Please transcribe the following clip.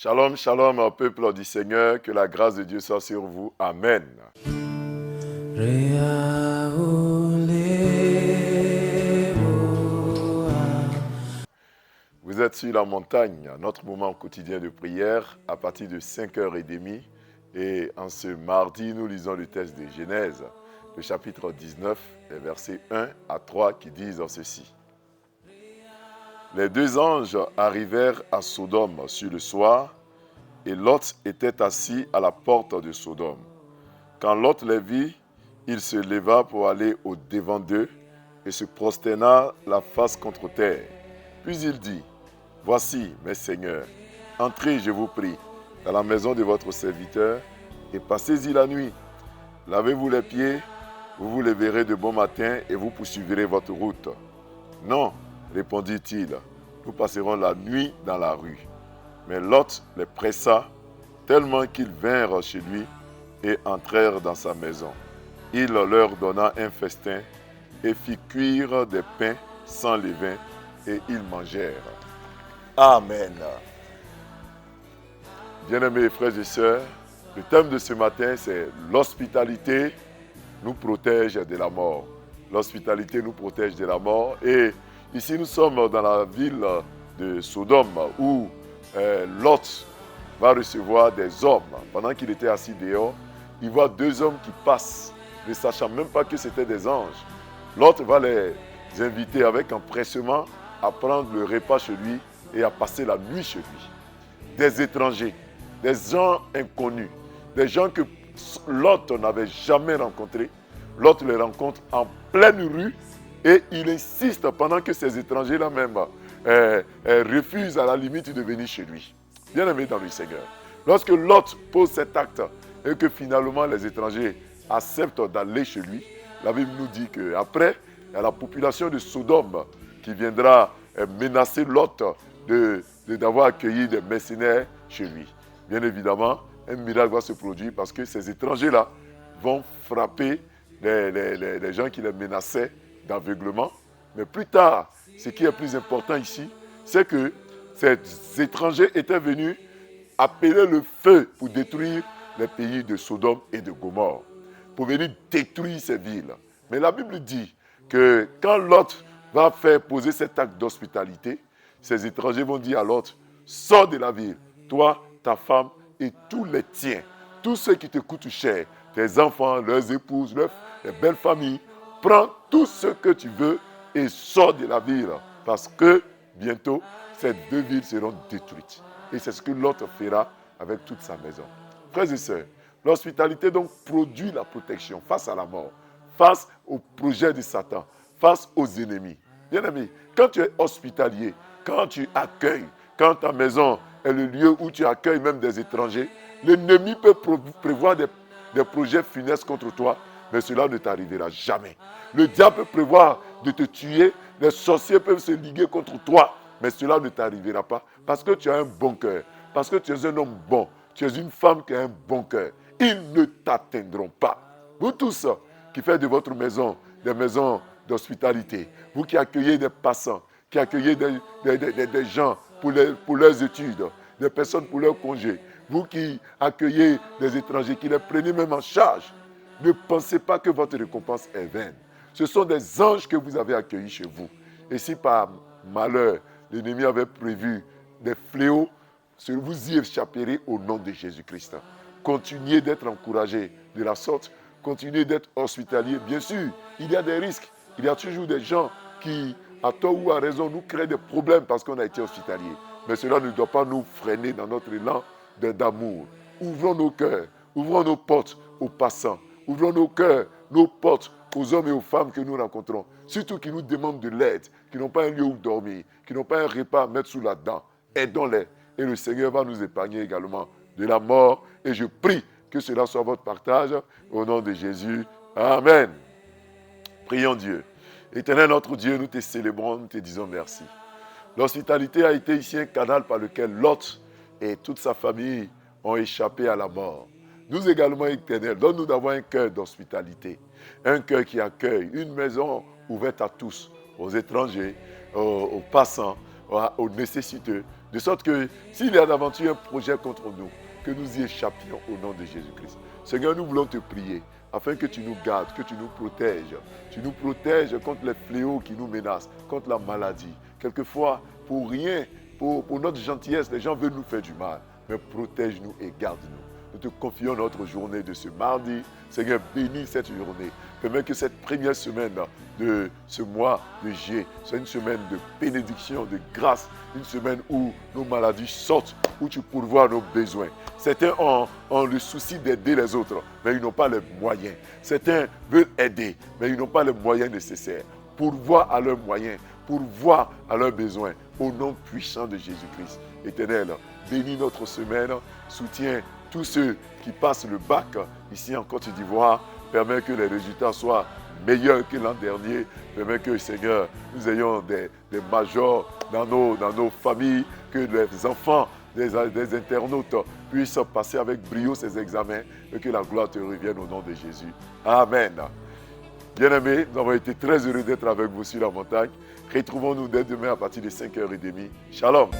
Shalom, shalom, peuple du Seigneur, que la grâce de Dieu soit sur vous. Amen. Vous êtes sur la montagne, notre moment quotidien de prière, à partir de 5h30. Et en ce mardi, nous lisons le texte de Genèse, le chapitre 19, les versets 1 à 3 qui disent ceci. Les deux anges arrivèrent à Sodome sur le soir, et Lot était assis à la porte de Sodome. Quand Lot les vit, il se leva pour aller au-devant d'eux et se prosterna la face contre terre. Puis il dit, « Voici, mes seigneurs, entrez, je vous prie, dans la maison de votre serviteur et passez-y la nuit. Lavez-vous les pieds, vous vous leverez de bon matin et vous poursuivrez votre route. » « Non, répondit-il, nous passerons la nuit dans la rue. » Mais Lot les pressa tellement qu'ils vinrent chez lui et entrèrent dans sa maison. Il leur donna un festin et fit cuire des pains sans levain et ils mangèrent. Amen. Bien-aimés frères et sœurs, le thème de ce matin, c'est l'hospitalité nous protège de la mort. L'hospitalité nous protège de la mort. Et ici, nous sommes dans la ville de Sodome où Lot va recevoir des hommes. Pendant qu'il était assis dehors, il voit deux hommes qui passent, ne sachant même pas que c'était des anges. Lot va les inviter avec empressement à prendre le repas chez lui et à passer la nuit chez lui. Des étrangers, des gens inconnus, des gens que Lot n'avait jamais rencontrés. Lot les rencontre en pleine rue et il insiste pendant que ces étrangers-là même refusent à la limite de venir chez lui. Bien-aimé dans le Seigneur, lorsque Lot pose cet acte et que finalement les étrangers acceptent d'aller chez lui, la Bible nous dit qu'après, il y a la population de Sodome qui viendra menacer Lot d'avoir accueilli des mercenaires chez lui. Bien évidemment, un miracle va se produire parce que ces étrangers-là vont frapper les gens qui les menaçaient d'aveuglement. Mais plus tard, ce qui est plus important ici, c'est que ces étrangers étaient venus appeler le feu pour détruire les pays de Sodome et de Gomorrhe, pour venir détruire ces villes. Mais la Bible dit que quand Lot va faire poser cet acte d'hospitalité, ces étrangers vont dire à Lot, sors de la ville, toi, ta femme et tous les tiens, tous ceux qui te coûtent cher, tes enfants, leurs épouses, les belles familles, prends tout ce que tu veux et sors de la ville, parce que bientôt, ces deux villes seront détruites. Et c'est ce que Lot fera avec toute sa maison. Frères et sœurs, l'hospitalité donc produit la protection face à la mort, face au projet de Satan, face aux ennemis. Bien-aimé, quand tu es hospitalier, quand tu accueilles, quand ta maison est le lieu où tu accueilles même des étrangers, l'ennemi peut prévoir des projets funestes contre toi, mais cela ne t'arrivera jamais. Le diable peut prévoir de te tuer, les sorciers peuvent se liguer contre toi, mais cela ne t'arrivera pas parce que tu as un bon cœur, parce que tu es un homme bon, tu es une femme qui a un bon cœur. Ils ne t'atteindront pas. Vous tous qui faites de votre maison des maisons d'hospitalité, vous qui accueillez des passants, qui accueillez des gens pour leurs études, des personnes pour leurs congés, vous qui accueillez des étrangers, qui les prenez même en charge, ne pensez pas que votre récompense est vaine. Ce sont des anges que vous avez accueillis chez vous. Et si par malheur, l'ennemi avait prévu des fléaux, vous y échapperez au nom de Jésus-Christ. Continuez d'être encouragés de la sorte, continuez d'être hospitaliers. Bien sûr, il y a des risques. Il y a toujours des gens qui, à tort ou à raison, nous créent des problèmes parce qu'on a été hospitaliers. Mais cela ne doit pas nous freiner dans notre élan d'amour. Ouvrons nos cœurs, ouvrons nos portes aux passants. Ouvrons nos cœurs, nos portes aux hommes et aux femmes que nous rencontrons. Surtout qui nous demandent de l'aide, qui n'ont pas un lieu où dormir, qui n'ont pas un repas à mettre sous la dent. Aidons-les. Et le Seigneur va nous épargner également de la mort. Et je prie que cela soit votre partage. Au nom de Jésus. Amen. Prions Dieu. Éternel notre Dieu, nous te célébrons, nous te disons merci. L'hospitalité a été ici un canal par lequel Lot et toute sa famille ont échappé à la mort. Nous également, Éternel, donne-nous d'avoir un cœur d'hospitalité, un cœur qui accueille, une maison ouverte à tous, aux étrangers, aux passants, aux nécessiteux, De sorte que s'il y a d'aventure un projet contre nous, que nous y échappions au nom de Jésus-Christ. Seigneur, nous voulons te prier afin que tu nous gardes, que tu nous protèges. Tu nous protèges contre les fléaux qui nous menacent, contre la maladie. Quelquefois, pour rien, pour notre gentillesse, les gens veulent nous faire du mal. Mais protège-nous et garde-nous. Nous te confions notre journée de ce mardi. Seigneur, bénis cette journée. Permets que cette première semaine de ce mois de juillet soit une semaine de bénédiction, de grâce, une semaine où nos maladies sortent, où tu pourvois nos besoins. Certains ont le souci d'aider les autres, mais ils n'ont pas les moyens. Certains veulent aider, mais ils n'ont pas les moyens nécessaires. Pourvoir à leurs moyens, pourvoir à leurs besoins, au nom puissant de Jésus-Christ. Éternel, bénis notre semaine, soutiens tous ceux qui passent le bac ici en Côte d'Ivoire. Permets que les résultats soient meilleurs que l'an dernier. Permets que, Seigneur, nous ayons des majors dans nos familles, que les enfants des internautes puissent passer avec brio ces examens et que la gloire te revienne au nom de Jésus. Amen. Bien-aimés, nous avons été très heureux d'être avec vous sur la montagne. Retrouvons-nous dès demain à partir de 5h30. Shalom.